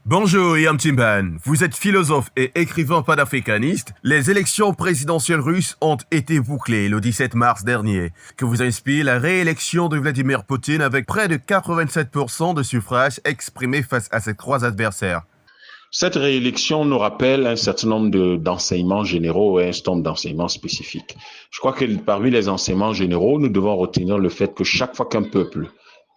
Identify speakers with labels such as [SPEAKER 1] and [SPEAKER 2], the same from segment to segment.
[SPEAKER 1] Bonjour Yam Timban, vous êtes philosophe et écrivain panafricaniste. Les élections présidentielles russes ont été bouclées le 17 mars dernier, que vous inspire la réélection de Vladimir Poutine avec près de 87% de suffrages exprimés face à ses trois adversaires.
[SPEAKER 2] Cette réélection nous rappelle un certain nombre d'enseignements généraux et un certain nombre d'enseignements spécifiques. Je crois que parmi les enseignements généraux, nous devons retenir le fait que chaque fois qu'un peuple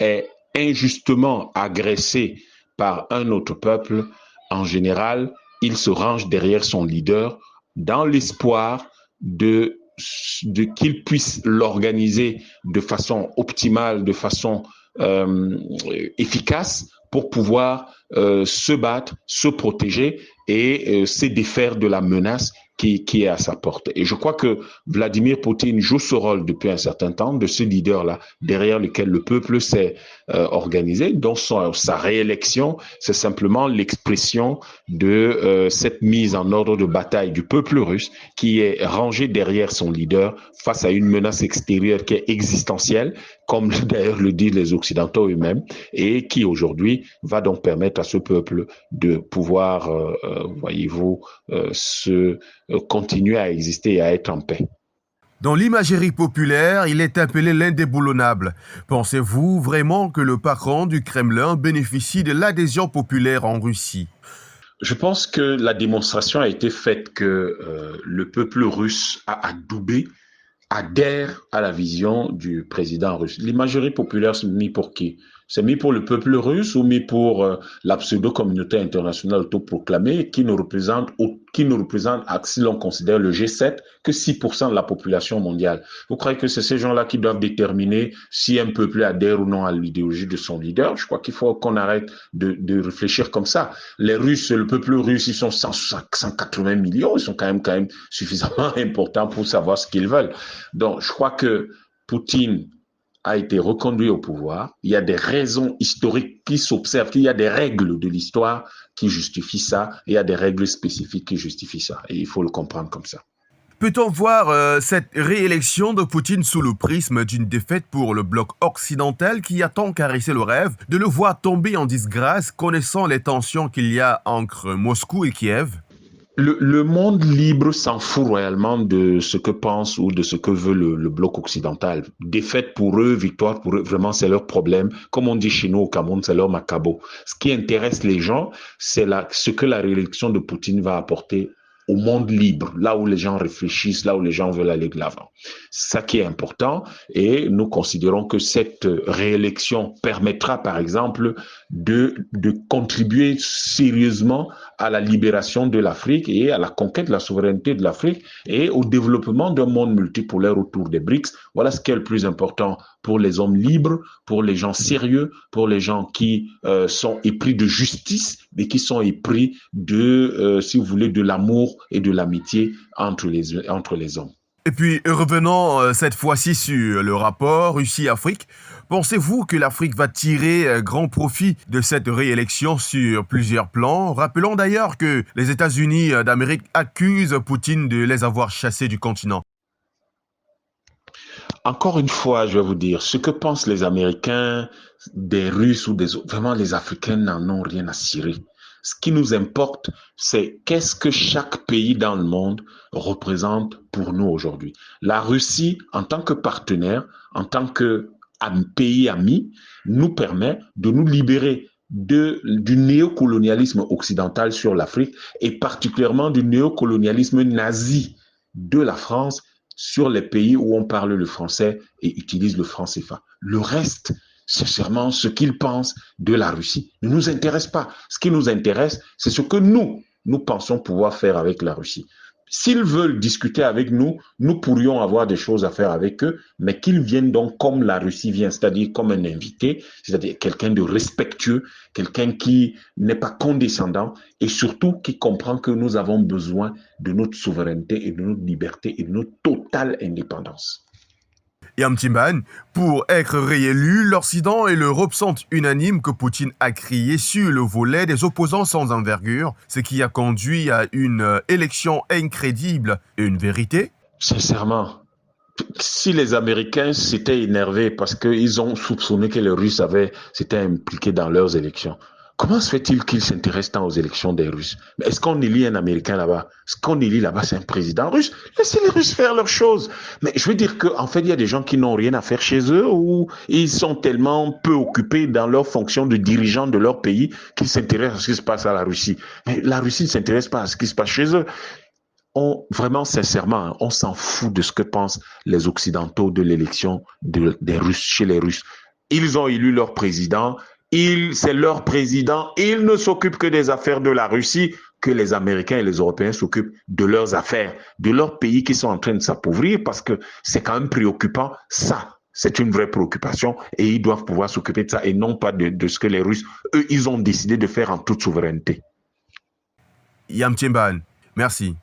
[SPEAKER 2] est injustement agressé par un autre peuple, en général, il se range derrière son leader dans l'espoir de qu'il puisse l'organiser de façon optimale, de façon efficace pour pouvoir se battre, se protéger et se défaire de la menace qui est à sa porte. Et je crois que Vladimir Poutine joue ce rôle depuis un certain temps de ce leader-là, derrière lequel le peuple s'est organisé. Donc sa réélection, c'est simplement l'expression de cette mise en ordre de bataille du peuple russe qui est rangé derrière son leader face à une menace extérieure qui est existentielle, comme d'ailleurs le disent les Occidentaux eux-mêmes, et qui aujourd'hui va donc permettre à ce peuple de pouvoir, voyez-vous, continuer à exister et à être en paix.
[SPEAKER 1] Dans l'imagerie populaire, il est appelé l'indéboulonnable. Pensez-vous vraiment que le patron du Kremlin bénéficie de l'adhésion populaire en Russie ?
[SPEAKER 2] Je pense que la démonstration a été faite que le peuple russe a adoubé, adhère à la vision du président russe. L'imagerie populaire, c'est mis pour qui? C'est mis pour le peuple russe ou mis pour la pseudo-communauté internationale autoproclamée qui ne représente, si l'on considère le G7, que 6% de la population mondiale. Vous croyez que c'est ces gens-là qui doivent déterminer si un peuple adhère ou non à l'idéologie de son leader? Je crois qu'il faut qu'on arrête de réfléchir comme ça. Les Russes, le peuple russe, ils sont 180 millions, ils sont quand même suffisamment importants pour savoir ce qu'ils veulent. Donc, je crois que Poutine a été reconduit au pouvoir. Il y a des raisons historiques qui s'observent, qu'il y a des règles de l'histoire qui justifient ça, et il y a des règles spécifiques qui justifient ça. Et il faut le comprendre comme ça.
[SPEAKER 1] Peut-on voir cette réélection de Poutine sous le prisme d'une défaite pour le bloc occidental qui a tant caressé le rêve de le voir tomber en disgrâce, connaissant les tensions qu'il y a entre Moscou et Kiev ?
[SPEAKER 2] Le monde libre s'en fout réellement de ce que pense ou de ce que veut le bloc occidental. Défaite pour eux, victoire pour eux, vraiment c'est leur problème. Comme on dit chez nous au Cameroun, c'est leur macabo. Ce qui intéresse les gens, c'est ce que la réélection de Poutine va apporter au monde libre, là où les gens réfléchissent, là où les gens veulent aller de l'avant. C'est ça qui est important et nous considérons que cette réélection permettra, par exemple, de contribuer sérieusement à la libération de l'Afrique et à la conquête de la souveraineté de l'Afrique et au développement d'un monde multipolaire autour des BRICS. Voilà ce qui est le plus important pour les hommes libres, pour les gens sérieux, pour les gens qui sont épris de justice, mais qui sont épris de, si vous voulez, de l'amour et de l'amitié entre les hommes.
[SPEAKER 1] Et puis, revenons cette fois-ci sur le rapport Russie-Afrique. Pensez-vous que l'Afrique va tirer grand profit de cette réélection sur plusieurs plans? Rappelons d'ailleurs que les États-Unis d'Amérique accusent Poutine de les avoir chassés du continent.
[SPEAKER 2] Encore une fois, je vais vous dire, ce que pensent les Américains des Russes ou des autres, vraiment les Africains n'en ont rien à cirer. Ce qui nous importe, c'est qu'est-ce que chaque pays dans le monde représente pour nous aujourd'hui. La Russie, en tant que partenaire, en tant que pays ami, nous permet de nous libérer du néocolonialisme occidental sur l'Afrique et particulièrement du néocolonialisme nazi de la France sur les pays où on parle le français et utilise le franc CFA. Le reste, sincèrement, ce qu'ils pensent de la Russie ne nous intéresse pas. Ce qui nous intéresse, c'est ce que nous pensons pouvoir faire avec la Russie. S'ils veulent discuter avec nous, nous pourrions avoir des choses à faire avec eux, mais qu'ils viennent donc comme la Russie vient, c'est-à-dire comme un invité, c'est-à-dire quelqu'un de respectueux, quelqu'un qui n'est pas condescendant et surtout qui comprend que nous avons besoin de notre souveraineté et de notre liberté et de notre totale indépendance.
[SPEAKER 1] Yam Timban, pour être réélu, l'Occident et l'Europe sont unanimes que Poutine a crié sur le volet des opposants sans envergure, ce qui a conduit à une élection incrédible. Une vérité?
[SPEAKER 2] Sincèrement, si les Américains s'étaient énervés parce qu'ils ont soupçonné que les Russes s'étaient impliqués dans leurs élections, Comment se fait-il qu'ils s'intéressent tant aux élections des Russes? Mais est-ce qu'on élit un Américain là-bas? Ce qu'on élit là-bas, c'est un président russe. Laissez les Russes faire leurs choses. Mais je veux dire qu'en fait, il y a des gens qui n'ont rien à faire chez eux ou ils sont tellement peu occupés dans leur fonction de dirigeant de leur pays qu'ils s'intéressent à ce qui se passe à la Russie. Mais la Russie ne s'intéresse pas à ce qui se passe chez eux. Vraiment, sincèrement, on s'en fout de ce que pensent les Occidentaux de l'élection des Russes chez les Russes. Ils ont élu leur président, c'est leur président, ils ne s'occupent que des affaires de la Russie, que les Américains et les Européens s'occupent de leurs affaires, de leurs pays qui sont en train de s'appauvrir, parce que c'est quand même préoccupant. Ça, c'est une vraie préoccupation et ils doivent pouvoir s'occuper de ça et non pas de ce que les Russes, eux, ils ont décidé de faire en toute souveraineté.
[SPEAKER 1] Yam Tchemban, merci.